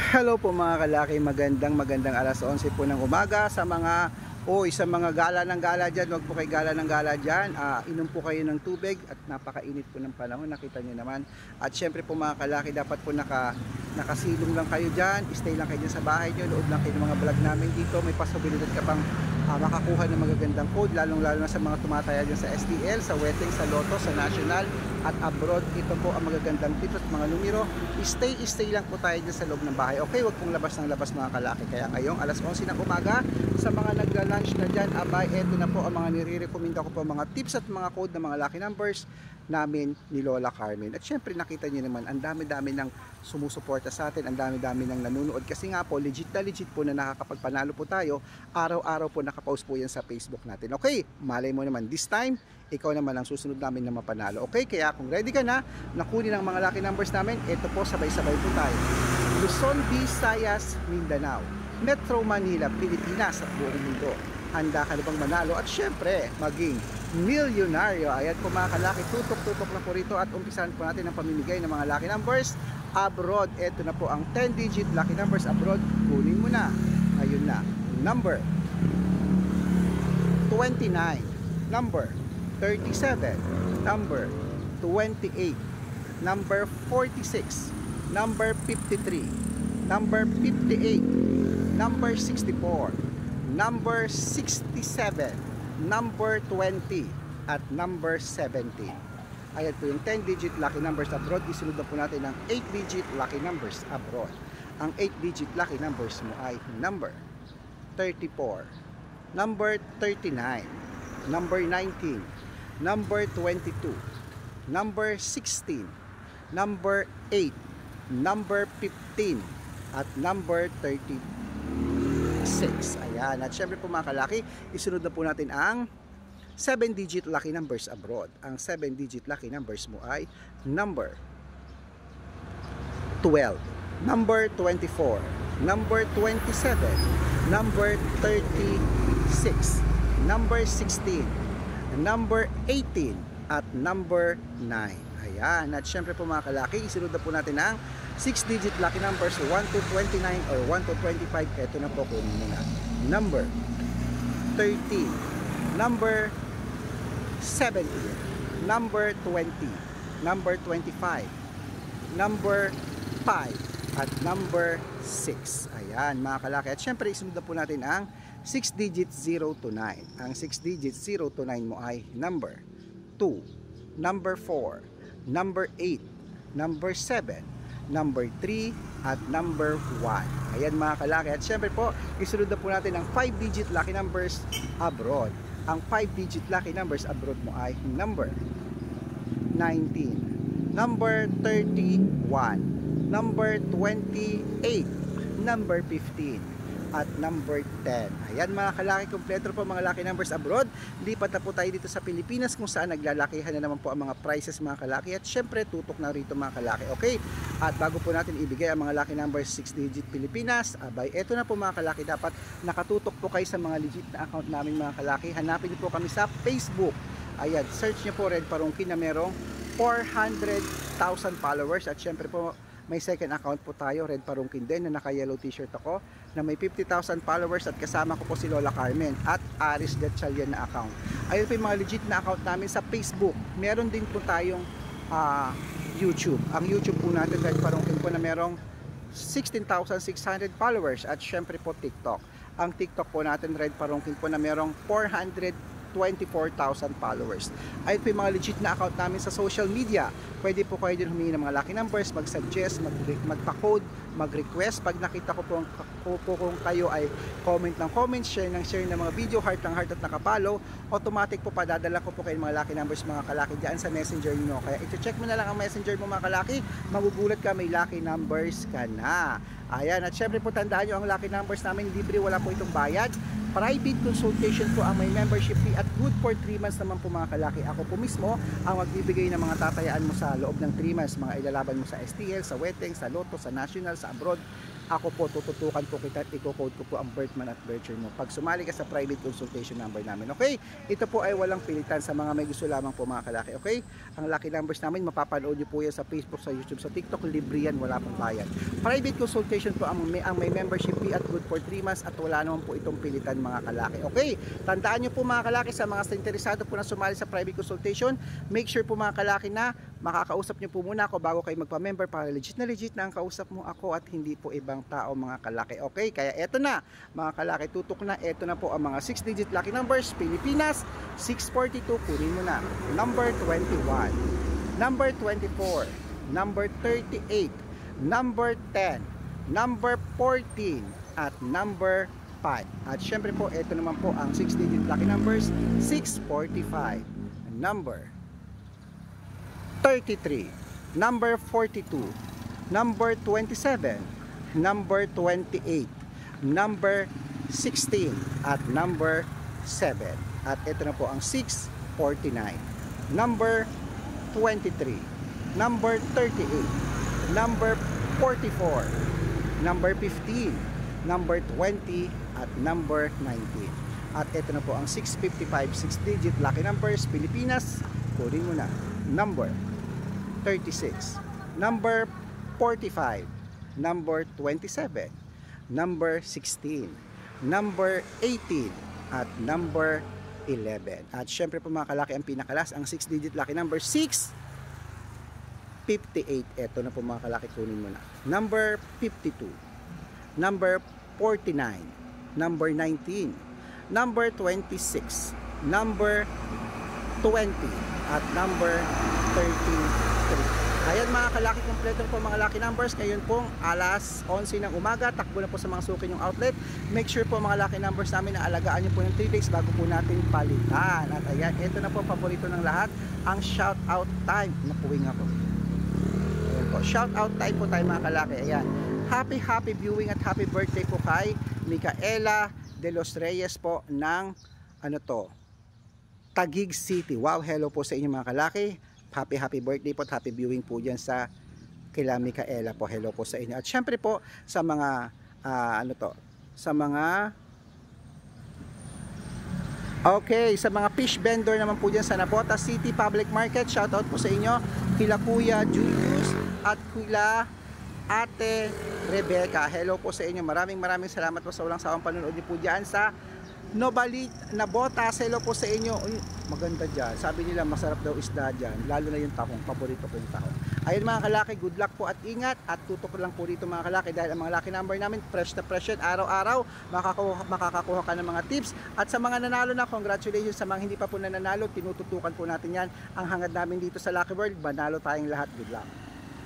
Hello po mga kalaki, magandang alas 11 po ng umaga sa mga sa mga gala ng gala dyan. Huwag po kayo gala ng gala dyan, inom po kayo ng tubig at napakainit po ng panahon, nakita nyo naman. At syempre po mga kalaki, dapat po nakasilong lang kayo dyan, stay lang kayo dyan sa bahay nyo, loob lang kayo ng mga vlog namin dito. May posibilidad ka pang makakuha ng magagandang code, lalong lalo na sa mga tumataya dyan sa STL, sa Wedding, sa Lotto, sa National at abroad. Ito po ang magagandang tips at mga numero. Stay lang po tayo dyan sa loob ng bahay. Okay, wag pong labas ng labas mga kalaki. Kaya ngayong alas 11 ng umaga, sa mga nagla-lunch na dyan, abay, eto na po ang mga nire-recommenda ko po, mga tips at mga code ng mga lucky numbers namin ni Lola Carmen. At syempre nakita niyo naman, ang dami-dami ng sumusuporta sa atin, ang dami-dami ng nanonood, kasi nga po legit po na nakakapagpanalo po tayo. Araw-araw po nakapost po yan sa Facebook natin. Okay, malay mo naman this time ikaw naman ang susunod namin na mapanalo. Okay, kaya kung ready ka na nakunin ang mga lucky numbers namin, ito po, sabay-sabay po tayo. Luzon, Visayas, Mindanao, Metro Manila, Pilipinas at buong mundo. Handa ka na bang manalo at syempre maging milyonaryo? Ayan po mga kalaki, tutok-tutok na po rito at umpisahan po natin ang pamimigay ng mga lucky numbers abroad. Ito na po ang 10-digit lucky numbers abroad. Kunin mo na. Ayun na. Number 29, number 37, number 28, number 46, number 53, number 58, number 64, number 67, number 20, at number 17. Ayan po yung 10-digit lucky numbers abroad. Isunod na po natin ang 8-digit lucky numbers abroad. Ang 8-digit lucky numbers mo ay number 34, number 39, number 19, number 22, number 16, number 8, number 15, at number 36. Ayan. At syempre po mga kalaki, isunod na po natin ang 7-digit lucky numbers abroad. Ang 7-digit lucky numbers mo ay number 12, number 24, number 27, number 36, number 16, number 18, at number 9. Ayan. At syempre po mga kalaki, isunod na po natin ang 6-digit lucky numbers 1 to 29 or 1 to 25. Ito na po, kunin mo na. Number 13, number 17, number 20, number 25, number 5, at number 6. Ayan mga kalaki. At syempre isunod na po natin ang 6 digits 0 to 9. Ang 6 digits 0 to 9 mo ay number 2, number 4, number 8, number 7, number 3, at number 1. Ayan mga kalaki. At syempre po, isunod na po natin ang 5-digit lucky numbers abroad. Ang 5-digit lucky numbers abroad mo ay number 19, number 31, number 28, number 15, at number 10. Ayan mga kalaki, kompleto po mga lucky numbers abroad. Lipat na po tayo dito sa Pilipinas kung saan naglalakihan na naman po ang mga prices mga kalaki. At syempre tutok na rito mga kalaki. Okay, at bago po natin ibigay ang mga lucky numbers 6-digit Pilipinas, abay eto na po mga kalaki, dapat nakatutok po kayo sa mga legit na account namin mga kalaki. Hanapin niyo po kami sa Facebook. Ayan, search niyo po Red Parungkin na merong 400,000 followers. At syempre po may second account po tayo, Red Parungkin din, na naka-yellow t-shirt ako, na may 50,000 followers at kasama ko po si Lola Carmen at Aris Gatchalian na account. Ayun po yung mga legit na account namin sa Facebook. Meron din po tayong YouTube. Ang YouTube po natin, Red Parungkin po, na merong 16,600 followers. At syempre po TikTok. Ang TikTok po natin, Red Parungkin po, na merong 424,000 followers. Ayun po yung mga legit na account namin sa social media. Pwede po kayo din humingi ng mga lucky numbers, mag-suggest, magpa-code, mag-request. Pag nakita ko po kung kayo ay comment ng comment, share ng mga video, heart ng heart at nakapalo, automatic po padadala ko po kayo mga lucky numbers mga kalaki dyan sa messenger nyo. Kaya ito-check mo na lang ang messenger mo mga kalaki, magugulat ka, may lucky numbers ka na. Ayan, at syempre po tandaan nyo, ang lucky numbers namin libre, wala po itong bayad. Private consultation po ang may membership fee at good for 3 months naman po mga kalaki. Ako po mismo ang magbibigay ng mga tatayaan mo sa loob ng 3 months, mga ilalaban mo sa STL, sa Weteng, sa Lotto, sa National, sa abroad. Ako po, tututukan po kita at i-code ko po ang birth month at birth year mo pag sumali ka sa private consultation number namin. Okay? Ito po ay walang pilitan sa mga may gusto lamang po mga kalaki. Okay? Ang lucky numbers namin, mapapanood nyo po yan sa Facebook, sa YouTube, sa TikTok. Libre yan, wala pong bayad. Private consultation po ang may membership fee at good for 3 months at wala naman po itong pilitan mga kalaki. Okay? Tandaan nyo po mga kalaki, sa mga interesado po na sumali sa private consultation, make sure po mga kalaki na makakausap nyo po muna ako bago kayo magpa-member para legit na ang kausap mo ako at hindi po ibang tao mga kalaki. Okay? Kaya eto na mga kalaki, tutok na. Eto na po ang mga 6-digit lucky numbers. Pilipinas 642, kunin mo na. Number 21, number 24, number 38, number 10, number 14 at number 5. At syempre po, eto naman po ang 6-digit lucky numbers. 645, number 33, number 42, number 27, number 28, number 16 at number 7. At ito na po ang 649, number 23, number 38, number 44, number 15, number 20 at number 19. At ito na po ang 655 6-digit lucky numbers. Pilipinas, kunin mo na. Number 36, number 45, number 27, number 16, number 18 at number 11. At syempre po mga kalaki, ang pinakalas, ang 6-digit lucky number 658. Eto na po mga kalaki, kunin mo na. Number 52, number 49, number 19, number 26, number 20 at number 33. Ayan mga kalaki, kompleto po mga lucky numbers. Ngayon pong alas 11 ng umaga, takbo na po sa mga suki yung outlet. Make sure po mga lucky numbers namin na alagaan nyo po ng 3 days bago po natin palitan. At ayan, ito na po paborito ng lahat, ang shout out time. Napuwing ako. Ayan po, shout out time po tayo mga kalaki. Ayan, happy viewing at happy birthday po kay Micaela de los Reyes po ng Taguig City. Wow, hello po sa inyo mga kalaki. Happy birthday po at happy viewing po dyan sa kila Micaela po. Hello po sa inyo. At syempre po sa mga sa mga sa mga fish vendor naman po dyan sa Navotas City Public Market. Shout out po sa inyo kila Kuya Julius at kila Ate Rebecca. Hello po sa inyo. Maraming salamat po sa walang sawang panonood niyo po dyan sa Navotas. Hello po sa inyo. Uy, maganda dyan. Sabi nila masarap daw isda dyan. Lalo na yung tahong. Paborito ko yung tahong. Ayun mga kalaki, good luck po at ingat. At tutok lang po dito mga kalaki dahil ang mga lucky number namin fresh na fresh yan. Araw-araw makakakuha ka ng mga tips. At sa mga nanalo na, congratulations. Sa mga hindi pa po nanalo, tinututukan po natin yan. Ang hangad namin dito sa Lucky World, manalo tayong lahat. Good luck.